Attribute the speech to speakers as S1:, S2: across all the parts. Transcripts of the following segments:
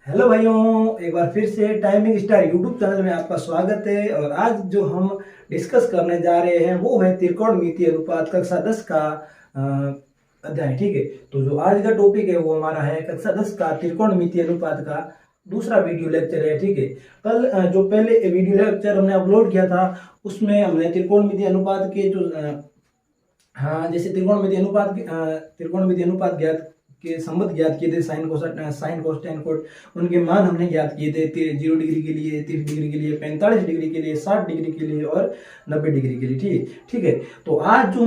S1: Hello भाइयों, एक बार फिर से टाइमिंग स्टार यूट्यूब चैनल में आपका स्वागत है। और आज जो हम डिस्कस करने जा रहे हैं वो है त्रिकोणमितीय अनुपात कक्षा 10 का अध्याय। ठीक है, तो जो आज का टॉपिक है वो हमारा है कक्षा 10 का त्रिकोणमितीय अनुपात का दूसरा वीडियो लेक्चर है। ठीक है, कल जो पहले वीडियो लेक्चर हमने अपलोड किया था उसमें हमने त्रिकोणमितीय अनुपात के जो हाँ, जैसे त्रिकोणमितीय अनुपात ज्ञात के संबंध ज्ञात किए थे, साइन कोस टेन कोट, उनके मान हमने ज्ञात किए थे 0 डिग्री के लिए, 30 डिग्री के लिए, 45 डिग्री के लिए, 60 डिग्री के लिए और 90 डिग्री के लिए। ठीक है। तो आज जो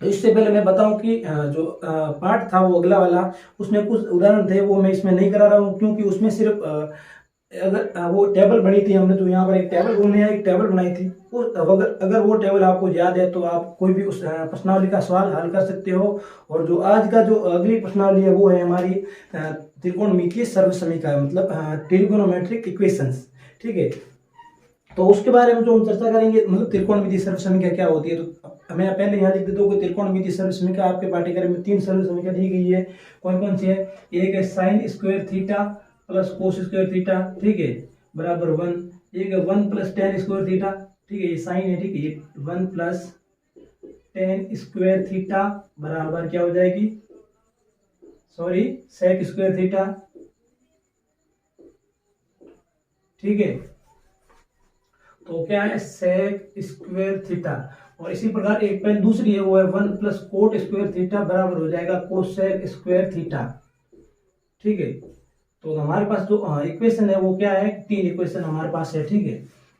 S1: इससे पहले मैं बताऊं कि जो पार्ट था वो अगला वाला, उसमें कुछ उदाहरण थे वो मैं इसमें नहीं करा रहा हूँ, क्योंकि उसमें सिर्फ अगर वो टेबल बनी थी, हमने तो यहाँ पर एक टेबल घूमने एक टेबल बनाई थी। अगर वो टेबल आपको याद है तो आप कोई भी उस प्रश्नावली का सवाल हल कर सकते हो। और जो आज का जो अगली प्रश्नावली है वो है हमारी त्रिकोणमितीय सर्वसमीकरण, मतलब ट्रिगोनोमेट्रिक इक्वेशंस। ठीक है, तो उसके बारे में जो हम चर्चा करेंगे, मतलब त्रिकोणमितीय सर्वसमीकरण क्या होती है। तो मैं पहले यहाँ लिख देता हूँ कि त्रिकोणमितीय सर्वसमीकरण आपके पाठ्यक्रम में 3 सर्वसमीकरण दी गई है। कौन कौन सी है? एक है sine square theta plus cos square theta, ठीक है, बराबर 1। एक है 1 प्लस टेन स्क्वायर थीटा, ठीक है, ये साइन है, ठीक है, ये 1 प्लस टेन स्क्वायर थीटा बराबर क्या हो जाएगी, सॉरी, सेक स्क्वायर थीटा। ठीक है, तो क्या है, सेक स्क्वायर थीटा। और इसी प्रकार एक पेन दूसरी है वो है 1 प्लस कोट स्क्वायर थीटा बराबर हो जाएगा कोसेक स्क्वायर थीटा। ठीक है, तो हमारे पास जो इक्वेशन है वो क्या है, 3 इक्वेशन हमारे पास है। ठीक है,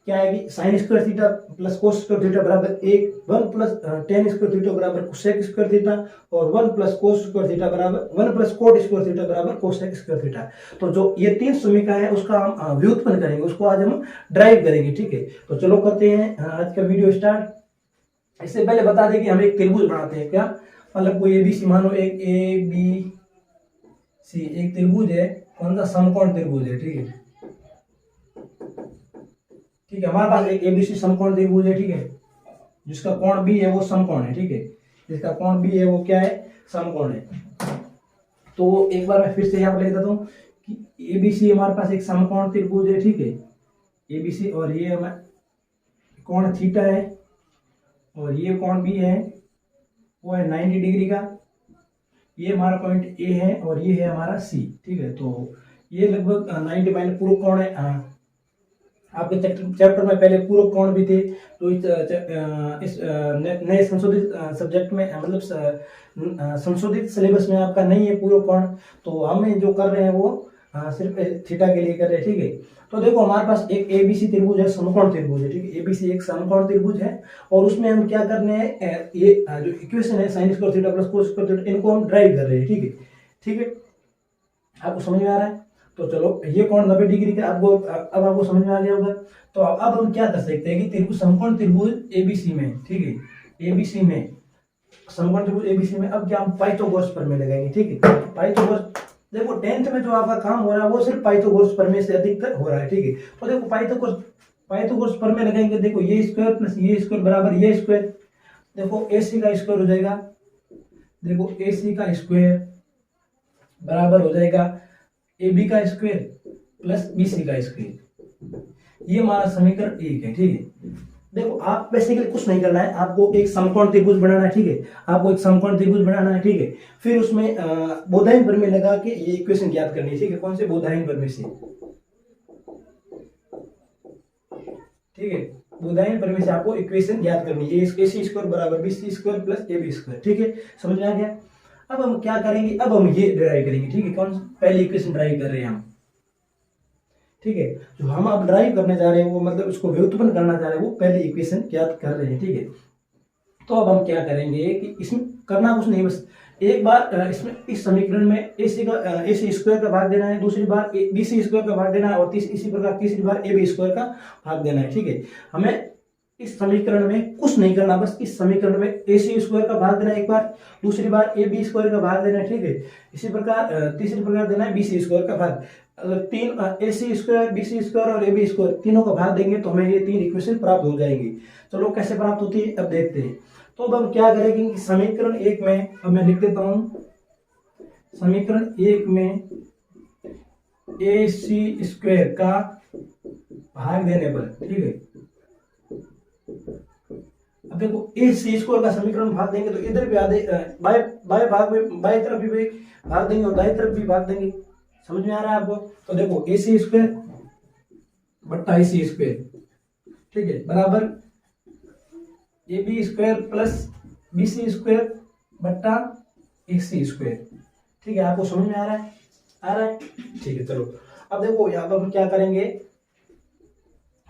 S1: क्या है कि sign square theta plus cos square theta बराबर 1 प्लस टेन स्क्वायर थीटा बराबर कोसेक स्क्वायर थीटा, और 1 प्लस कोस स्क्वायर थीटा बराबर 1 प्लस कोट स्क्वायर थीटा बराबर कोसेक स्क्वायर थीटा। तो जो ये 3 समीकरण है उसका हम व्युत्पन्न करेंगे, उसको आज हम ड्राइव करेंगे। ठीक है, तो चलो करते हैं आज का वीडियो स्टार्ट। इससे पहले बता दें कि हम एक त्रिभुज बनाते हैं। क्या मतलब, कोई एबीसी, मानो एक ए बी सी एक त्रिभुज है, कौन सा, समकोण त्रिभुज है। ठीक है, ठीक है, हमारे पास एक एबीसी समकोण त्रिभुज है। ठीक है, जिसका कोण बी है वो समकोण है। ठीक है, जिसका कोण बी है वो क्या है, समकोण है। तो एक बार मैं फिर से यहाँ पर लिख देता हूँ कि एबीसी हमारे पास एक समकोण त्रिभुज है। ठीक है, एबीसी, और ये हमारा कोण थीटा है, और ये कोण बी है वो है 90 डिग्री का। ये हमारा पॉइंट ए है और ये है हमारा सी। ठीक है, तो ये लगभग 90 माइनस पूर्व कोण है। आपके चैप्टर में पहले पूर्व कोण भी थे, तो इस नए संशोधित सब्जेक्ट में, मतलब संशोधित सिलेबस में आपका नहीं है पूर्व कोण। तो हम जो कर रहे हैं वो सिर्फ थीटा के लिए कर रहे हैं। ठीक है, तो देखो हमारे पास एक एबीसी त्रिभुज है, समकोण त्रिभुज है। ठीक है, एबीसी एक समकोण त्रिभुज है, और उसमें हम क्या करने हैं, ये जो इक्वेशन है sine square theta plus cos square theta, इनको हम ड्राइव कर रहे हैं। ठीक है, ठीक है, आपको समझ में आ रहा है? तो चलो, ये कोण 90 डिग्री का आपको अब आपको समझ में आ गया होगा। तो अब हम क्या कर सकते हैं कि त्रिभुज, समकोण त्रिभुज एबीसी में, ठीक है, एबीसी में, समकोण त्रिभुज एबीसी में अब क्या हम पाइथागोरस प्रमेय लगाएंगे। ठीक है, पाइथागोरस, देखो 10th में जो आपका काम हो रहा है वो सिर्फ पाइथागोरस प्रमेय से अधिकतर हो रहा है। ठीक है, तो देखो पाइथागोरस प्रमेय लगाएंगे। देखो ये स्क्वायर प्लस ये स्क्वायर बराबर ये स्क्वायर, देखो एसी का स्क्वायर हो जाएगा, देखो एसी का स्क्वायर बराबर हो जाएगा ए बी का स्क्वायर प्लस बी सी का स्क्वायर। ये हमारा समीकरण 1 है। ठीक है, देखो आप बेसिकली कुछ नहीं करना है, आपको एक समकोण त्रिभुज बनाना है। ठीक है, आपको एक समकोण त्रिभुज बनाना है। ठीक है, फिर उसमें बोधायन प्रमेय लगा के ये इक्वेशन ज्ञात करनी है। ठीक है, कौन से, बोधायन प्रमेय से। ठीक है, बोधायन प्रमेय से आपको इक्वेशन ज्ञात करनी है, ए सी स्क्वायर बराबर B C square plus A B square. ठीक है, समझ में आ गया? अब हम क्या करेंगे, अब हम ये ड्राइव करेंगे। ठीक है, कौन पहली इक्वेशन ड्राइव कर रहे हैं हम। ठीक है, जो हम अब ड्राइव करने जा रहे हैं वो, मतलब उसको व्युत्पन्न करना चाह रहे हैं, वो पहली इक्वेशन ज्ञात कर रहे हैं। ठीक है, तो अब हम क्या करेंगे कि इसमें करना कुछ नहीं, बस एक बार इसमें इस समीकरण में एसी स्क्वायर का भाग देना है, दूसरी बार बीसी स्क्वायर का भाग देना है, और इसी प्रकार तीसरी बार ए बी स्क्वायर का भाग देना है। ठीक है, हमें इस समीकरण में कुछ नहीं करना, बस इस समीकरण में ए सी स्क्वायर का भाग देना है एक बार, दूसरी बार ए बी स्क्वायर का भाग देना है। ठीक है, इसी प्रकार तीसरी प्रकार देना है बी सी स्क्वायर का भाग। अगर 3 ए C square, B C square और ए बी स्क्वायर तीनों का भाग देंगे तो हमें ये 3 इक्वेशन प्राप्त हो जाएंगी। चलो कैसे प्राप्त होती है अब देखते हैं। तो अब हम क्या करेंगे कि समीकरण 1 में, अब मैं लिख देता हूं, समीकरण 1 में ए सी स्क्वायर का भाग देने पर, ठीक है। अब देखो ए सी स्क्वायर का समीकरण भाग देंगे तो इधर भी आधे बाएं बाएं भाग में बाएं तरफ भी भाग देंगे और दाएं तरफ भी भाग देंगे। समझ में आ रहा है आपको? तो देखो ए सी स्क्वायर बट्टा ए सी स्क्वायर, ठीक है, बराबर A B square plus B C square बट्टा ए सी स्क्वायर, ठीक है। आपको समझ में आ रहा है? आ रहा है, ठीक है। चलो अब देखो यहाँ पर हम क्या करेंगे,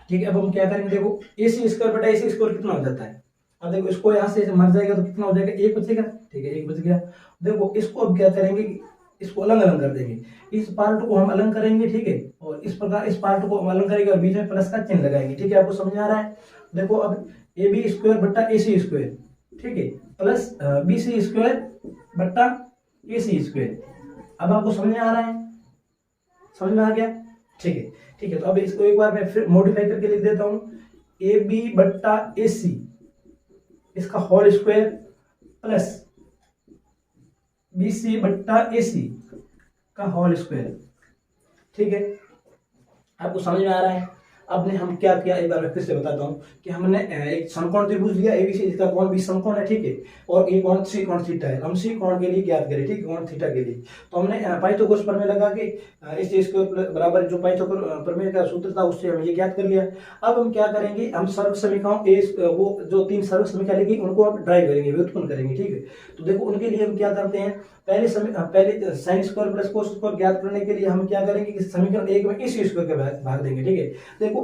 S1: ठीक है। अब हम क्या करेंगे, देखो ए सी स्क्वायर बटा ए सी स्क्वायर कितना हो जाता है। अब देखो इसको यहाँ से मर जाएगा तो कितना हो जाएगा, एक बचेगा, ठीक है, एक बच गया। देखो इसको अब क्या करेंगे, इसको अलग अलग कर देंगे। इस पार्ट को हम अलग करेंगे, ठीक है, और इस प्रकार इस पार्ट को हम अलग करेंगे और बीच में प्लस का चिन्ह लगाएंगे, ठीक है। आपको समझ आ रहा है? देखो अब ए बी स्क्वायर बट्टा ए सी स्क्वायर, ठीक है, प्लस बी सी स्क्वायर बट्टा ए सी स्क्वायर। अब आपको समझ में आ रहा है? समझ में आ गया, ठीक है, ठीक है। तो अब इसको एक बार मैं फिर मॉडिफाई करके लिख देता हूं, ए बी बट्टा ए सी इसका whole square plus B C बट्टा ए सी का होल स्क्वायर, ठीक है। आपको समझ में आ रहा है? अब ने हम क्या किया, एक बार मैं फिर से बताता हूं कि हमने एक समकोण त्रिभुज लिया एबीसी, इसका कोण भी समकोण है, ठीक है, और ये कोण सी कोण थीटा है। हम सी कोण के लिए ज्ञात करें, ठीक है, कोण थीटा के लिए। तो हमने पाइथागोरस प्रमेय लगा के इस स्क्वायर बराबर जो पाइथागोरस प्रमेय का सूत्र था उससे हम ये ज्ञात कर लिया। अब हम क्या करेंगे, हम सर्व समीकरणों वो जो 3 सर्व समीकरण लिखी उनको आप ड्राइव करेंगे, व्युत्पन्न करेंगे, ठीक है। तो देखो उनके लिए हम क्या करते हैं, पहले sine square plus cos square ज्ञात करने के लिए हम क्या करेंगे कि समीकरण 1 में इस स्क्वायर का भाग देंगे, ठीक है। देखो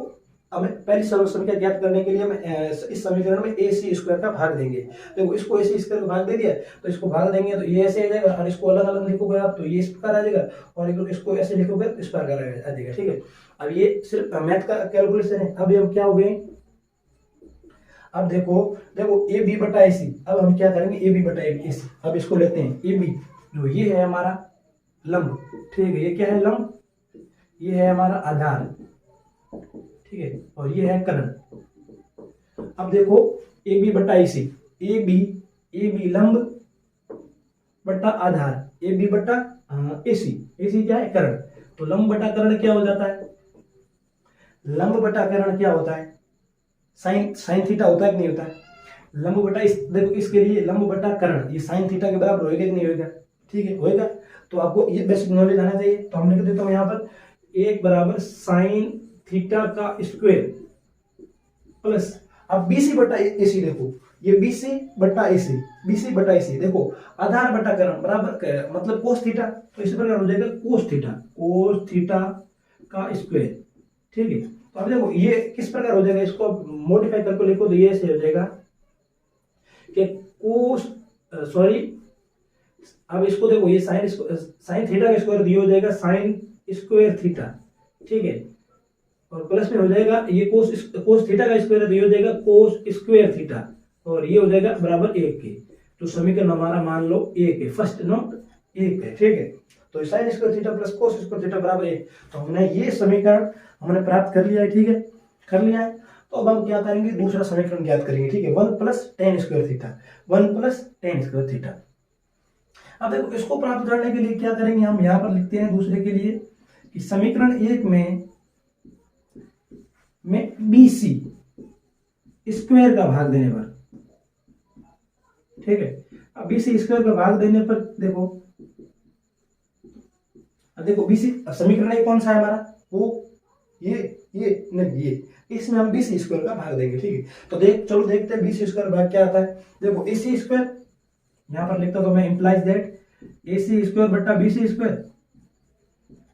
S1: हमें पहली सर्व समीकरण ज्ञात करने के लिए हम इस समीकरण में ए सी स्क्वायर का भाग देंगे। देखो इसको ए सी स्क्वायर का भाग दे दिया तो इसको भाग देंगे तो ये ऐसे आ जाएगा, और इसको अलग अलग लिखोगे आप तो ये इस प्रकार आ जाएगा, और इसको ऐसे लिखोगे तो इस प्रकार आ जाएगा, ठीक है। अब ये सिर्फ मैथ का कैलकुलेशन है। अब हम क्या हो गए, अब देखो ए बी बटा ए सी, अब हम क्या करेंगे, ए बी बटा ए सी। अब इसको लेते हैं ए बी, जो ये है हमारा लंब, ठीक है, ये क्या है लंब, ये है हमारा आधार, ठीक है, और ये है कर्ण। अब देखो ए बी बटा ए सी, ए बी लंब बटा आधार, ए बी बटा ए सी क्या है कर्ण। तो लंब बटा कर्ण क्या हो जाता है, लंब बटा कर्ण क्या होता है, साइन थीटा होता है कि नहीं होता है। लंब बटा देखो इसके लिए लंब बटा कर्ण ये साइन थीटा के बराबर होएगा कि नहीं होएगा, ठीक है, होएगा। तो आपको ये बेसिक नॉलेज आना चाहिए। तो हम लिख देता हूं यहाँ पर 1 बराबर साइन थीटा का स्क्वायर प्लस, अब बीसी बटा एसी, देखो ये बीसी बटा एसी, देखो आधार बटा कर्ण बराबर मतलब कोस थीटा, तो इसी प्रकार हो जाएगा कोस थीटा का स्क्वायर, ठीक है। तो अब देखो ये किस प्रकार हो जाएगा, इसको मॉडिफाई करके लिखो तो ये ऐसे हो जाएगा कि कोस अब इसको देखो ये साइन थीटा का स्क्वायर दिया हो जाएगा साइन स्क्वायर थीटा, ठीक है, और प्लस में हो जाएगा ये कोस थीटा का स्क्वायर दिया हो जाएगा कोस स्क्वायर थीटा, और ये हो जाएगा बराबर 1 के। तो समीकरण हमारा मान लो 1 है, फर्स्ट नोट 1 है, ठीक है। तो sign square theta plus cos square theta बराबर 1। तो हमने ये समीकरण हमने प्राप्त कर लिया है, ठीक है, कर लिया है। तो अब हम क्या करेंगे, दूसरा समीकरण ज्ञात करेंगे, ठीक है, 1 प्लस टेन स्क्वायर थीटा। अब देखो इसको प्राप्त करने के लिए क्या करेंगे, हम यहाँ पर लिखते हैं दूसरे के लिए कि समीकरण 1 में बी सी स्क्वायर का भाग देने पर, ठीक है, अब बी सी स्क्वायर का भाग देने पर देखो बी सी समीकरण 1 कौन सा है हमारा, वो ये नहीं ये, इसमें हम बी सी स्क्वायर का भाग देंगे, ठीक है। तो चलो देखते हैं बी सी स्क्वायर भाग क्या आता है। देखो ए सी स्क्वायर यहां पर लिखता तो मैं implies that A C square बट्टा बी सी स्क्वायर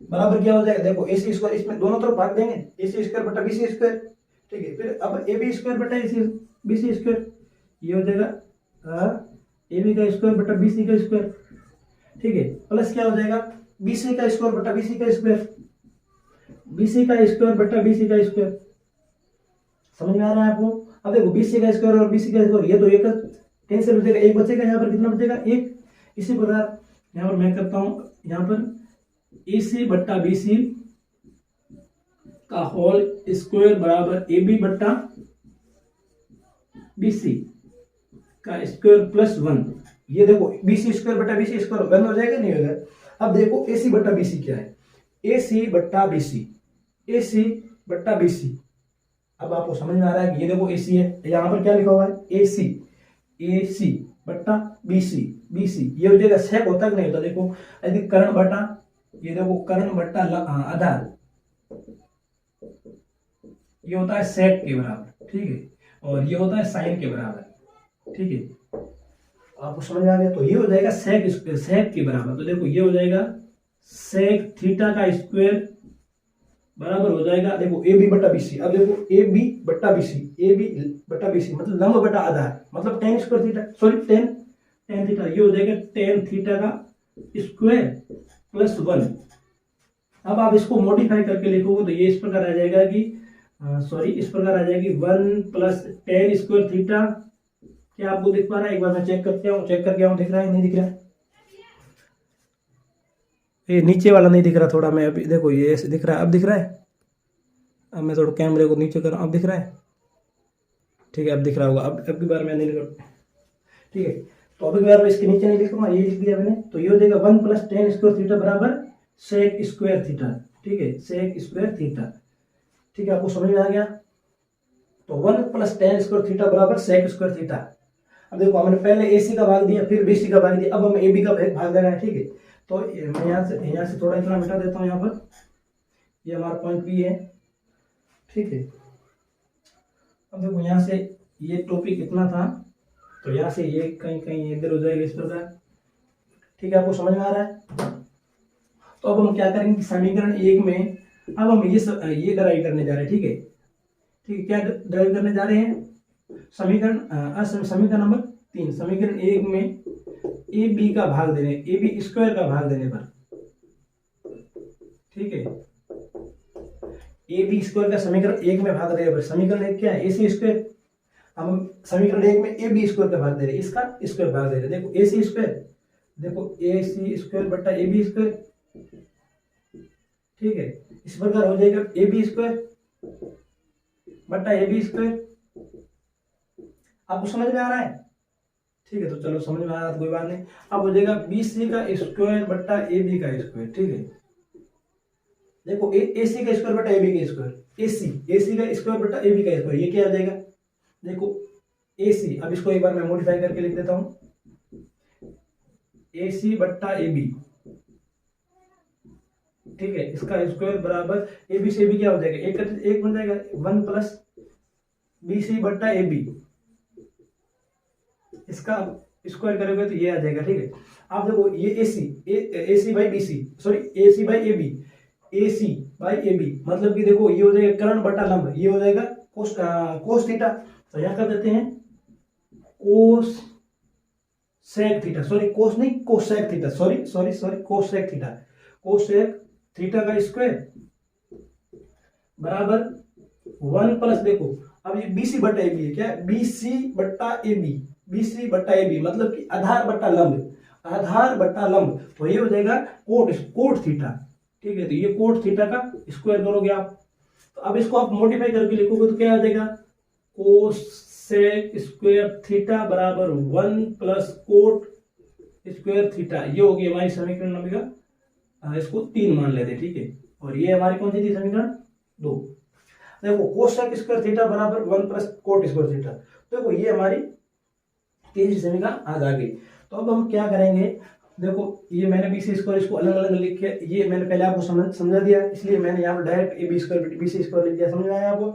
S1: बराबर क्या हो जाएगा, देखो ए सी स्क्वायर इसमें दोनों तरफ भाग देंगे, ए सी स्क्वायर बट्टा बी सी स्क्वायर, ठीक है। फिर अब ए बी स्क्वायर बट्टा बी सी स्क्वायर, ये हो जाएगा ए बी का स्क्वायर बट्टा बी सी का स्क्वायर, ठीक है, प्लस क्या हो जाएगा बी सी का स्क्वायर बट्टा बी सी का स्क्वायर, बी सी का स्क्वायर बट्टा बी सी का स्क्वायर। समझ में आ रहा है आपको? अब देखो बी सी का स्क्वायर और बी सी का स्क्वायर ये तो एक कैंसिल हो जाएगा, एक बचेगा, यहाँ पर कितना बचेगा 1। इसी प्रकार यहाँ पर मैं करता हूं, यहाँ पर ए सी बट्टा बी सी का होल स्क्वायर बराबर ए बी बट्टा बी सी का स्क्वायर प्लस 1। ये देखो बी सी स्क्वायर बट्टा बी सी स्क्वायर बंद हो जाएगा नहीं होगा। अब देखो ए सी बट्टा बी सी क्या है, ए सी बट्टा बी सी, ए सी बट्टा बी सी। अब आपको समझ में आ रहा है कि ये देखो ए सी है, यहां पर क्या लिखा हुआ है ए सी बट्टा बी सी, बी सी ये हो जाएगा सेक होता कि नहीं होता, देखो यदि कर्ण बटा, ये देखो कर्ण बट्टा आधार, ये होता है सेक के बराबर, ठीक है, और ये होता है साइन के बराबर, ठीक है, आपको समझ में आ गया। तो ये हो जाएगा सेक के बराबर, तो देखो ये हो जाएगा सेक थीटा का स्क्वायर बराबर हो जाएगा, देखो ए बी बटा बी सी। अब देखो ए बी बटा बी सी, ए बी बटा बी सी मतलब लंब बटा आधार, मतलब tan square theta, sorry tan theta, ये हो जाएगा टेन थीटा का स्क्वायर प्लस 1। अब आप इसको मॉडिफाई करके लिखोगे तो ये इस प्रकार आ जाएगा कि इस प्रकार आ जाएगी 1 प्लस टेन स्क्वायर थीटा। क्या आपको दिख पा रहा है? एक बार मैं चेक करके आऊं, दिख रहा है नहीं दिख रहा है? ये नीचे वाला नहीं दिख रहा, थोड़ा मैं अभी देखो ये ऐसे दिख रहा है, अब दिख रहा है। अब मैं थोड़ा कैमरे को नीचे कर रहा हूँ, अब दिख रहा है, ठीक है, अब दिख रहा होगा। अब की बार मैं नहीं लिख, ठीक है, तो अब की बार मैं इसके नीचे नहीं लिखूंगा, ये लिख दिया मैंने। तो ये हो जाएगा 1 प्लस टेन स्क्वायर थीटा बराबर सेक स्क्वायर थीटा, ठीक है, सेक स्क्वायर थीटा, ठीक है, आपको समझ में आ गया। तो 1 प्लस टेन स्क्वायर थीटा बराबर सेक स्क्वायर थीटा। अब देखो हमने पहले ए सी का भाग दिया, फिर बी सी का भाग दिया, अब हम ए बी का भाग देना है, ठीक है। तो मैं यहाँ से थोड़ा इतना मिटा देता हूँ, यहाँ पर ये हमारा पॉइंट बी है, ठीक है। अब देखो यहाँ से ये टॉपिक इतना था, तो यहाँ से ये कहीं इधर हो जाएगा इस प्रकार, ठीक है, आपको समझ में आ रहा है। तो अब हम क्या करेंगे कि समीकरण 1 में अब हम ये ड्राइव करने जा रहे हैं, ठीक है, ठीक है, क्या ड्राइव करने जा रहे हैं? समीकरण नंबर 3, समीकरण 1 में ए बी का भाग देने, ए बी स्क्वायर का भाग देने पर, ठीक है, ए बी स्क्वायर का समीकरण 1 में भाग देने पर, समीकरण 1 क्या है? A C square. अब हम समीकरण 1 में ए बी स्क्वायर का भाग दे रहे हैं, इसका स्क्वायर भाग दे रहे हैं, देखो ए सी स्क्वायर, देखो ए सी स्क्वायर बट्टा ए बी स्क्वायर, ठीक है, इस प्रकार हो जाएगा ए बी स्क्वायर बट्टा ए बी स्क्वायर। आपको समझ में आ रहा है? ठीक है, तो चलो समझ में आ रहा है, कोई बात नहीं। अब हो जाएगा बी सी का स्क्वायर बट्टा ए बी का स्क्वायर, ठीक है, देखो ए सी का स्क्वायर बट्टा ए बी का स्क्वायर, ए सी का स्क्वायर बट्टा ए बी का स्क्वायर, ये क्या आ जाएगा? देखो ए सी, अब इसको एक बार मैं मॉडिफाई करके लिख देता हूं, ए सी बट्टा ए बी, ठीक है, इसका स्क्वायर बराबर ए बी से बी क्या हो जाएगा? एक बन जाएगा, 1 प्लस बी सी बट्टा ए बी, इसका स्क्वायर करोगे तो ये आ जाएगा, ठीक है। आप देखो ये A C by B C, sorry A C by A B, A C by A B मतलब कि देखो ये हो जाएगा कर्ण बटा लंब, ये हो जाएगा कोस थीटा। तो यहां कर देते हैं कोस सेक थीटा, सॉरी कोस नहीं, कोस सेक थीटा, सॉरी कोस सेक थीटा, कोस सेक थीटा का स्क्वायर बराबर 1 प्लस, देखो अब ये बी सी बट्टा ए बी है, क्या? बी सी बट्टा ए बी, बी सी बट्टा ए बी मतलब कि आधार बट्टा लंब, आधार बट्टा लंब, तो ये हो जाएगा कोट थीटा, ठीक है। तो ये कोट थीटा का स्क्वायर करोगे आप, तो अब इसको आप मॉडिफाई करके लिखोगे तो क्या आ जाएगा? कोस सेक स्क्वायर थीटा बराबर 1 प्लस कोट स्क्वायर थीटा, ये होगी हमारी समीकरण नंबर, इसको 3 मान लेते, ठीक है। और ये हमारी कौन सी थी? समीकरण 2। देखो कोसेक स्क्वायर थीटा बराबर 1 प्लस कोट स्क्वायर थीटा, देखो ये हमारी तीसरी समीकरण आज आ गई। तो अब हम क्या करेंगे? देखो ये मैंने बी सी स्क्वायर इसको अलग अलग लिख के, ये मैंने पहले आपको समझा दिया, इसलिए मैंने यहाँ पर direct A B square B C square लिख दिया, समझ में आया आपको?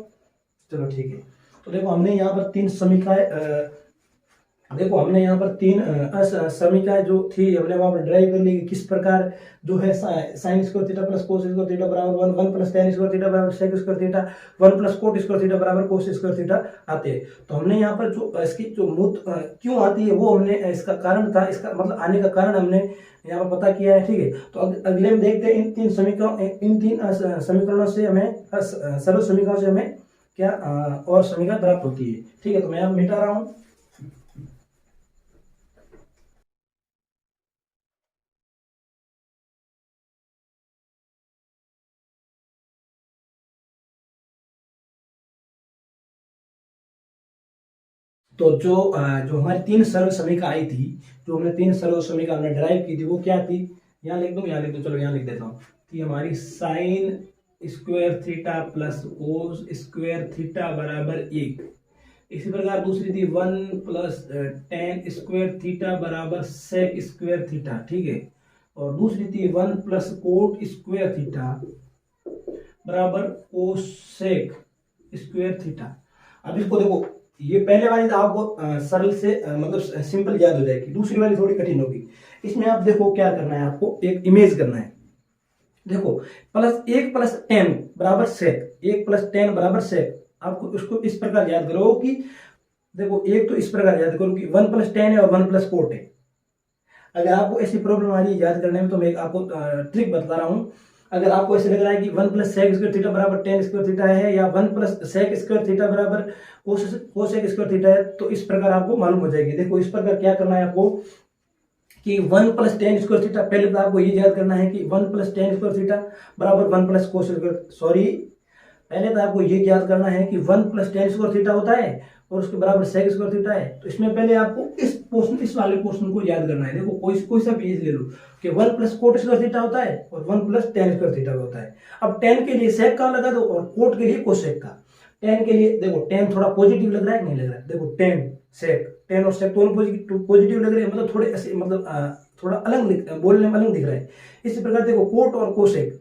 S1: चलो ठीक है। तो देखो हमने यहाँ पर 3 समीकरण, देखो हमने यहाँ पर 3 समीकरण जो थी हमने वहां पर ड्राइव कर ली, किस प्रकार जो है sine square theta plus cos square theta बराबर 1 प्लस टेन स्क्वायर थीटा बराबर sec square theta 1 plus cot square theta बराबर कोस स्क्वायर थीटा आते हैं। तो हमने यहाँ पर जो इसकी जो मूत क्यों आती है वो हमने इसका कारण था, इसका मतलब आने का कारण हमने यहाँ पर पता किया है, ठीक है। तो अगले में देखते हैं इन तीन समीकरणों से हमें सर्व समीकरणों से हमें क्या और समीकरण प्राप्त होती है, ठीक है। तो मैं यहाँ मिटा रहा हूँ। तो जो हमारी 3 सर्व समीकरण आई थी, जो हमने 3 सर्व समीकरण हमने ड्राइव की थी, वो क्या थी? यहाँ लिख दूं, यहाँ लिख दूं, चलो यहाँ लिख देता हूँ। थी हमारी sign square theta plus cos square theta बराबर 1। इसी प्रकार दूसरी थी 1 प्लस टेन स्क्वायर थीटा बराबर सेक स्क्वायर थीटा, ठीक है। और दूसरी थी 1 प्लस कोट स्क्वायर थीटा बराबर कोसेक स्क्वायर थीटा। अब इसको देखो, ये पहले वाली तो आपको सरल से मतलब सिंपल याद हो जाएगी, दूसरी वाली थोड़ी कठिन होगी। इसमें आप देखो क्या करना है, आपको एक इमेज करना है। देखो प्लस 1 प्लस टेन बराबर सेक, 1 प्लस टेन बराबर सेक। आपको उसको इस प्रकार याद करो कि देखो एक तो इस प्रकार याद करो कि 1 प्लस टेन है और 1 प्लस कोट है। अगर आपको ऐसी प्रॉब्लम आ रही है याद करने में तो मैं आपको ट्रिक बता रहा हूं। अगर आपको ऐसे लग रहा है कि 1 प्लस सेक स्क्वायर थीटा बराबर टेन स्क्वायर थीटा है, या 1 प्लस सेक स्क्वायर थीटा बराबर कोसेक स्क्वायर थीटा है, तो इस प्रकार आपको मालूम हो जाएगी। देखो इस प्रकार क्या करना है आपको कि 1 प्लस टेन स्क्वायर थीटा, पहले तो आपको ये याद करना है कि 1 प्लस टेन स्क्वायर थीटा बराबर 1 प्लस कोस स्क्वायर, सॉरी पहले तो आपको ये याद करना है कि 1 प्लस टेन स्क्वायर थीटा होता है और उसके बराबर सेक स्क्वायर थीटा है। तो इसमें पहले आपको इस वाले पोर्शन को याद करना है। देखो कोई सा पेज ले लो कि 1 प्लस कोट स्क्वायर थीटा होता है और 1 प्लस टेन स्क्वायर थीटा होता है। अब टेन के लिए सेक का लगा दो और कोट के लिए कोसेक का। टेन के लिए देखो, टेन थोड़ा पॉजिटिव लग रहा है कि नहीं लग रहा है, देखो टेन सेक, टेन और सेक दोनों पॉजिटिव लग रहे हैं, मतलब थोड़े ऐसे मतलब थोड़ा अलग बोलने में अलग दिख रहा है। इसी प्रकार देखो कोट और कोसेक,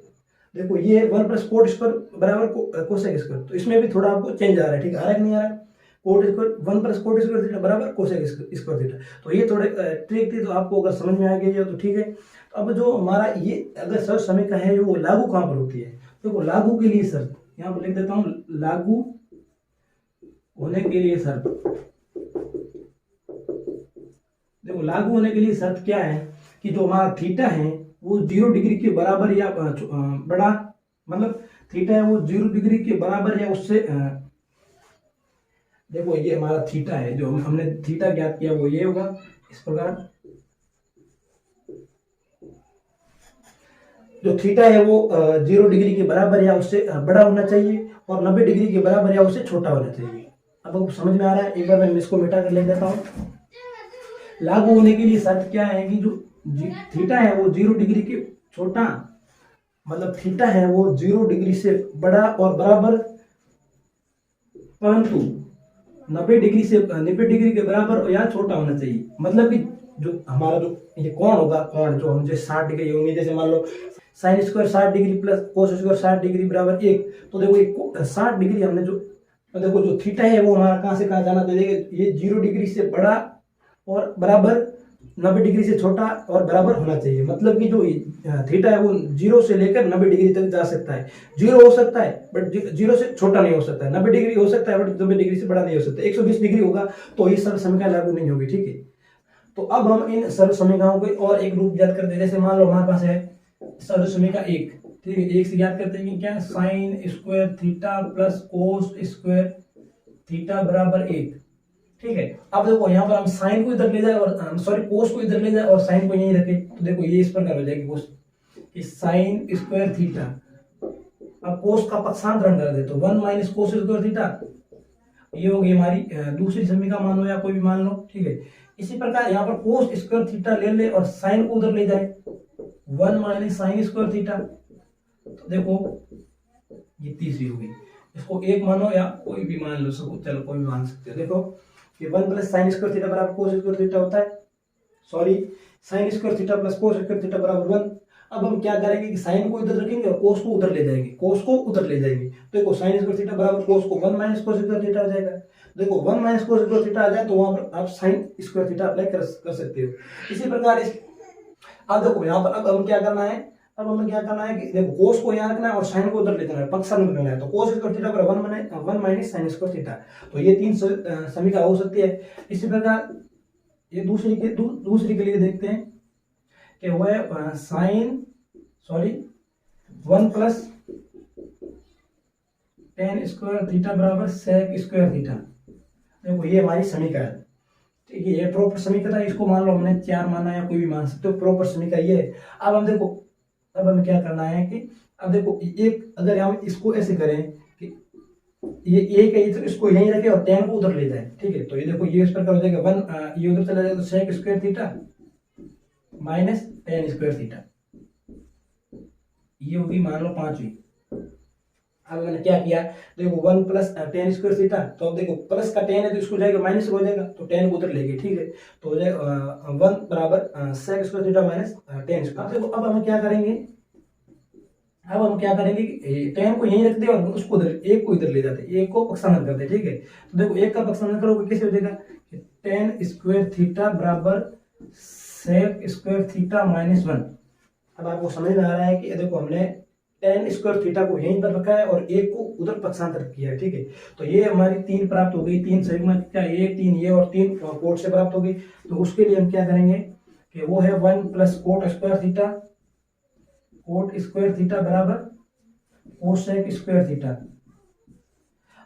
S1: देखो ये 1 प्लस कोट स्क्वायर बराबर कोसेक स्क्वायर, तो इसमें भी थोड़ा आपको चेंज आ रहा है, ठीक है, आ रहा है कि नहीं आ रहा है। Coat square 1 plus cot square theta बराबर कोसेक स्क्वायर थीटा। तो ये थोड़े ट्रिक थी, तो आपको अगर समझ में आ गई तो ठीक है। तो अब जो हमारा ये अगर सर्व समीकरण है वो लागू कहाँ पर होती है, देखो लागू के लिए शर्त यहाँ पर लिख देता हूँ, लागू होने के लिए शर्त। देखो लागू होने के लिए शर्त क्या है कि जो हमारा थीटा है वो 0 डिग्री के बराबर या बड़ा, मतलब थीटा है वो 0 डिग्री के बराबर या उससे देखो ये हमारा थीटा है, जो हमने थीटा ज्ञात किया वो ये होगा इस प्रकार। जो थीटा है वो 0 डिग्री के बराबर या उससे बड़ा होना चाहिए और 90 डिग्री के बराबर या उससे छोटा होना चाहिए। अब आपको समझ में आ रहा है, एक बार मैं इसको मिटा कर लिख देता हूँ। लागू होने के लिए शर्त क्या है कि जो थीटा है वो 0 डिग्री के छोटा, मतलब थीटा है वो 0 डिग्री से बड़ा और बराबर, परंतु 90 डिग्री के बराबर या छोटा होना चाहिए। मतलब कि जो हमारा जो ये कोण होगा, कोण जो हम जैसे 60 डिग्री होंगे, जैसे मान लो sine square 60 degree plus cos square 60 degree बराबर 1, तो देखो ये 60 डिग्री हमने जो देखो जो थीटा है वो हमारा कहाँ से कहाँ जाना चाहिए, ये 0 डिग्री से बड़ा और बराबर 90 डिग्री से छोटा और बराबर होना चाहिए। मतलब कि जो थीटा है वो 0 से लेकर 90 डिग्री तक जा सकता है। 0 हो सकता है बट 0 से छोटा नहीं हो सकता है, 90 डिग्री हो सकता है बट 90 डिग्री से बड़ा नहीं हो सकता। 120 डिग्री होगा तो ये सर्व समीकरण लागू नहीं होगी, ठीक है। तो अब हम इन सर्व समीकरणों को और एक रूप याद करते हैं। जैसे मान लो हमारे पास है सर्व समीकरण 1, ठीक है, 1 से याद करते हैं कि क्या, sign square theta plus cos square theta बराबर 1, ठीक है। अब देखो यहाँ पर हम साइन को इधर ले जाए और सॉरी कोस को इधर ले जाए और साइन को यहीं रखे, तो देखो ये इस प्रकार हो जाएगी कोस कि साइन स्क्वायर थीटा। अब कोस का पक्षांतरण कर दे तो 1 माइनस कोस स्क्वायर थीटा, ये होगी हमारी दूसरी समीकरण मान लो या कोई भी मान लो, ठीक है। इसी प्रकार यहाँ पर कोस स्क्वायर थीटा ले ले और साइन को उधर ले जाए 1 माइनस साइन स्क्वायर थीटा, तो देखो ये तीसरी होगी। इसको 1 मानो या कोई भी मान लो, सब चलो कोई भी मान सकते हो। देखो कि 1 प्लस साइन स्क्वायर थीटा बराबर कोस स्क्वायर थीटा होता है, sorry sine square theta plus cos square theta बराबर 1। अब हम क्या करेंगे कि साइन को इधर रखेंगे और कोस को उधर ले जाएंगे, कोस को उधर ले जाएंगे, तो देखो साइन स्क्वायर थीटा बराबर कोस को 1 माइनस कोस स्क्वायर थीटा आ जाएगा। देखो 1 माइनस कोस स्क्वायर थीटा आ जाए तो वहां पर आप साइन स्क्वायर थीटा अप्लाई कर सकते हो। इसी प्रकार अब देखो यहाँ पर अब हमें क्या करना है, अब हमें क्या करना है कि देखो कोस को यहाँ रखना है और साइन को उधर ले जाना है, पक्षांतर करना है। तो कोस स्क्वायर थीटा बराबर 1 माइनस साइन स्क्वायर थीटा, तो ये 3 समीकरण हो सकती है। इसी प्रकार ये दूसरी के लिए देखते हैं कि वो है sine 1 plus tan square theta बराबर सेक स्क्वायर थीटा। देखो ये हमारी समीकरण, ठीक है, ये प्रॉपर समीकरण है। इसको मान लो हमने 4 माना या कोई भी मान सकते हो, प्रॉपर समीकरण ये है। अब हम देखो, अब हमें क्या करना है कि अब देखो एक अगर हम इसको ऐसे करें कि ये एक है तो इसको यहीं रखे और टेन को उधर ले जाए, ठीक है। तो ये देखो ये इस प्रकार हो जाएगा 1 ये उधर चला जाएगा तो sec square theta minus tan square theta, ये होगी मान लो 5वीं। अब मैंने क्या किया, देखो 1 प्लस टेन स्क्वायर थीटा, तो अब देखो प्लस का टेन है तो इसको जाएगा माइनस हो जाएगा, तो टेन को उधर ले गए, ठीक है। तो हो जाएगा 1 बराबर sec square theta minus tan square. देखो अब हम क्या करेंगे, अब हम क्या करेंगे कि टेन को यहीं रख दे और उसको उधर, एक को इधर ले जाते, एक को पक्षांतर करते, ठीक है। तो देखो एक का पक्षांतर करोगे कैसे हो जाएगा, टेन स्क्वायर थीटा बराबर सेक स्क्वायर थीटा माइनस 1। अब आपको समझ में आ रहा है कि देखो हमने टेन स्क्वायर थीटा को यहीं पर रखा है और एक को उधर पक्षांतर किया है, ठीक है। तो ये हमारी 3 प्राप्त हो गई, 3 सही में क्या, ये 3 ये और 3 कोट से प्राप्त हो गई। तो उसके लिए हम क्या करेंगे कि वो है 1 plus cot square theta, coat square theta बराबर कोसेक स्क्वायर थीटा।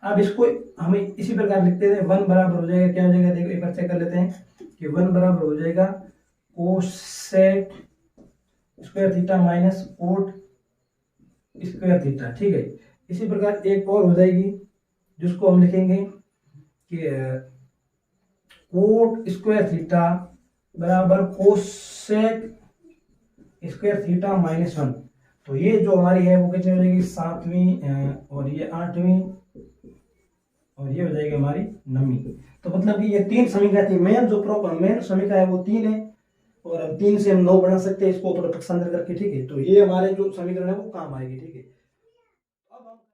S1: अब इसको हमें इसी प्रकार लिखते थे, 1 बराबर हो जाएगा, क्या हो जाएगा, देखो एक बार चेक कर लेते हैं कि 1 बराबर हो जाएगा cosec square theta minus cot square theta, ठीक है। इसी प्रकार एक और हो जाएगी जिसको हम लिखेंगे कि कोट स्क्वायर थीटा बराबर कोसेक स्क्वायर थीटा माइनस 1। तो ये जो हमारी है वो कितनी हो जाएगी, 7वीं और ये 8वीं और ये हो जाएगी हमारी 9वीं। तो मतलब कि ये 3 समीकरण थी। मेन जो मेन समीकरण है वो 3 है और अब 3 से हम 9 बना सकते हैं इसको थोड़ा पक्षांतर करके, ठीक है। तो ये हमारे जो समीकरण है वो काम आएगी, ठीक है।